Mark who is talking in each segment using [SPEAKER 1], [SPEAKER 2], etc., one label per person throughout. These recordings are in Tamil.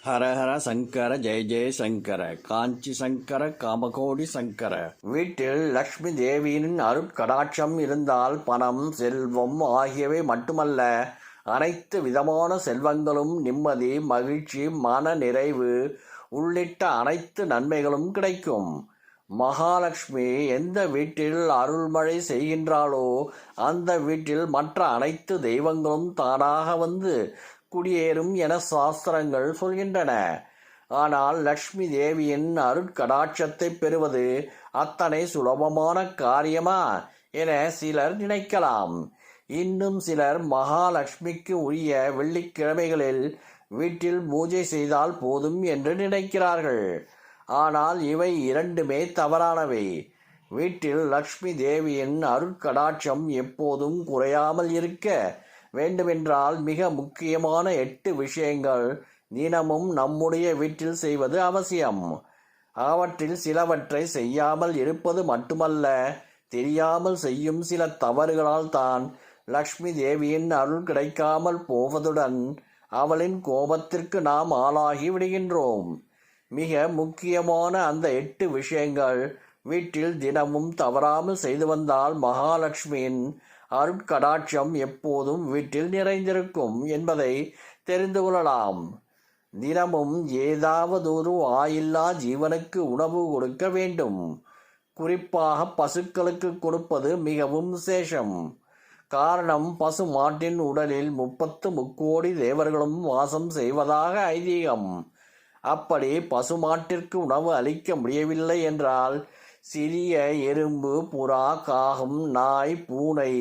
[SPEAKER 1] ஹரஹர சங்கர ஜெய ஜெய சங்கர காஞ்சி சங்கர காமகோடி சங்கர. வீட்டில் லக்ஷ்மி தேவியின் அருட்கடாட்சம் இருந்தால் பணம், செல்வம் ஆகியவை மட்டுமல்ல, அனைத்து விதமான செல்வங்களும், நிம்மதி, மகிழ்ச்சி, மன நிறைவு உள்ளிட்ட அனைத்து நன்மைகளும் கிடைக்கும். மகாலட்சுமி எந்த வீட்டில் அருள்மழை செய்கின்றாளோ அந்த வீட்டில் மற்ற அனைத்து தெய்வங்களும் தானாக வந்து குடியேறும் என சாஸ்திரங்கள் சொல்கின்றன. ஆனால் லக்ஷ்மி தேவியின் அருட்கடாட்சத்தை பெறுவது அத்தனை சுலபமான காரியமா என சிலர் நினைக்கலாம். இன்னும் சிலர் மகாலட்சுமிக்கு உரிய வெள்ளிக்கிழமைகளில் வீட்டில் பூஜை செய்தால் போதும் என்று நினைக்கிறார்கள். ஆனால் இவை இரண்டுமே தவறானவை. வீட்டில் லக்ஷ்மி தேவியின் அருட்கடாட்சம் எப்போதும் குறையாமல் இருக்க வேண்டுமென்றால் மிக முக்கியமான 8 விஷயங்கள் தினமும் நம்முடைய வீட்டில் செய்வது அவசியம். அவற்றில் சிலவற்றை செய்யாமல் இருப்பது மட்டுமல்ல, தெரியாமல் செய்யும் சில தவறுகளால் தான் லக்ஷ்மி தேவியின் அருள் கிடைக்காமல் போவதுடன் அவளின் கோபத்திற்கு நாம் ஆளாகி விடுகின்றோம். மிக முக்கியமான அந்த 8 விஷயங்கள் வீட்டில் தினமும் தவறாமல் செய்து வந்தால் மகாலட்சுமியின் அருட்கடாட்சம் எப்போதும் வீட்டில் நிறைந்திருக்கும் என்பதை தெரிந்து கொள்ளலாம். தினமும் ஏதாவது ஒரு வாயில்லா ஜீவனுக்கு உணவு கொடுக்க வேண்டும். குறிப்பாக பசுக்களுக்கு கொடுப்பது மிகவும் விசேஷம். காரணம், பசு மாட்டின் உடலில் 30 முக்கோடி தேவர்களும் வாசம் செய்வதாக ஐதீகம். அப்படி பசுமாட்டிற்கு உணவு அளிக்க முடியவில்லை என்றால் சிறிய எறும்பு, புறா, காகம், நாய், பூனை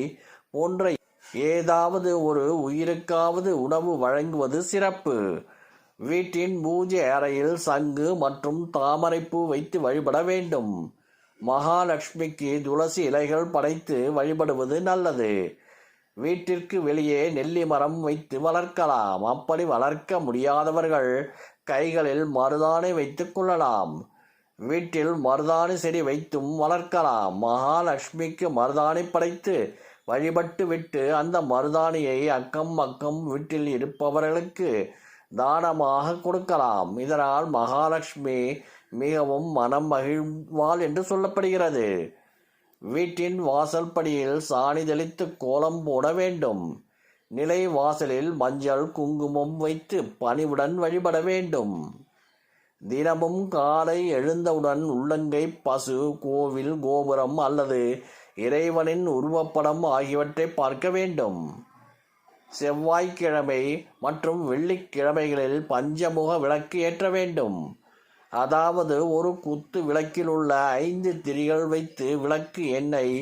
[SPEAKER 1] போன்ற ஏதாவது ஒரு உயிருக்காவது உணவு வழங்குவது சிறப்பு. வீட்டின் பூஜை அறையில் சங்கு மற்றும் தாமரைப்பூ வைத்து வழிபட வேண்டும். மகாலட்சுமிக்கு துளசி இலைகள் படைத்து வழிபடுவது நல்லது. வீட்டிற்கு வெளியே நெல்லி மரம் வைத்து வளர்க்கலாம். அப்படி வளர்க்க முடியாதவர்கள் கைகளில் மருதாணி வைத்துக் கொள்ளலாம். வீட்டில் மருதாணி செடி வைத்தும் வளர்க்கலாம். மகாலட்சுமிக்கு மருதாணி படைத்து வழிபட்டு விட்டு அந்த மருதாணியை அக்கம் பக்கம் வீட்டில் இருப்பவர்களுக்கு தானமாக கொடுக்கலாம். இதனால் மகாலட்சுமி மிகவும் மனம் மகிழ்வாள் என்று சொல்லப்படுகிறது. வீட்டின் வாசல் படியில் சாணி தெளித்து கோலம் போட வேண்டும். நிலை வாசலில் மஞ்சள், குங்குமம் வைத்து பணிவுடன் வழிபட வேண்டும். தினமும் காலை எழுந்தவுடன் உள்ளங்கை பசு, கோவில், கோபுரம் அல்லது இறைவனின் உருவப்படம் ஆகியவற்றை பார்க்க வேண்டும். செவ்வாய்க்கிழமை மற்றும் வெள்ளிக்கிழமைகளில் பஞ்சமுக விளக்கு ஏற்ற வேண்டும். அதாவது ஒரு குத்து விளக்கில் உள்ள 5 திரிகள் வைத்து விளக்கு எண்ணெய்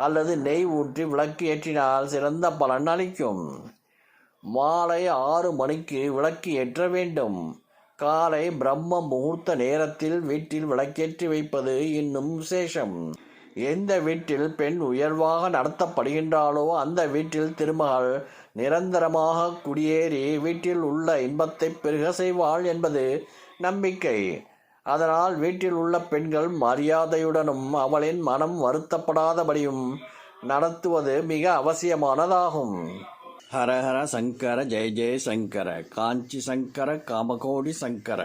[SPEAKER 1] அல்லது நெய் ஊற்றி விளக்கு ஏற்றினால் சிறந்த பலன் அளிக்கும். மாலை 6 மணிக்கு விளக்கு ஏற்ற வேண்டும். காலை பிரம்ம முகூர்த்த நேரத்தில் வீட்டில் விளக்கேற்றி வைப்பது இன்னும் விசேஷம். எந்த வீட்டில் பெண் உயர்வாக நடத்தப்படுகின்றாளோ அந்த வீட்டில் திருமகள் நிரந்தரமாக குடியேறி வீட்டில் உள்ள இன்பத்தை பெருக செய்வாள் என்பது நம்பிக்கை. அதனால் வீட்டில் உள்ள பெண்கள் மரியாதையுடனும் அவளின் மனம் வருத்தப்படாதபடியும் நடத்துவது மிக அவசியமானதாகும். ஹரஹர சங்கர ஜெய ஜெய சங்கர காஞ்சி சங்கர காமகோடி சங்கர.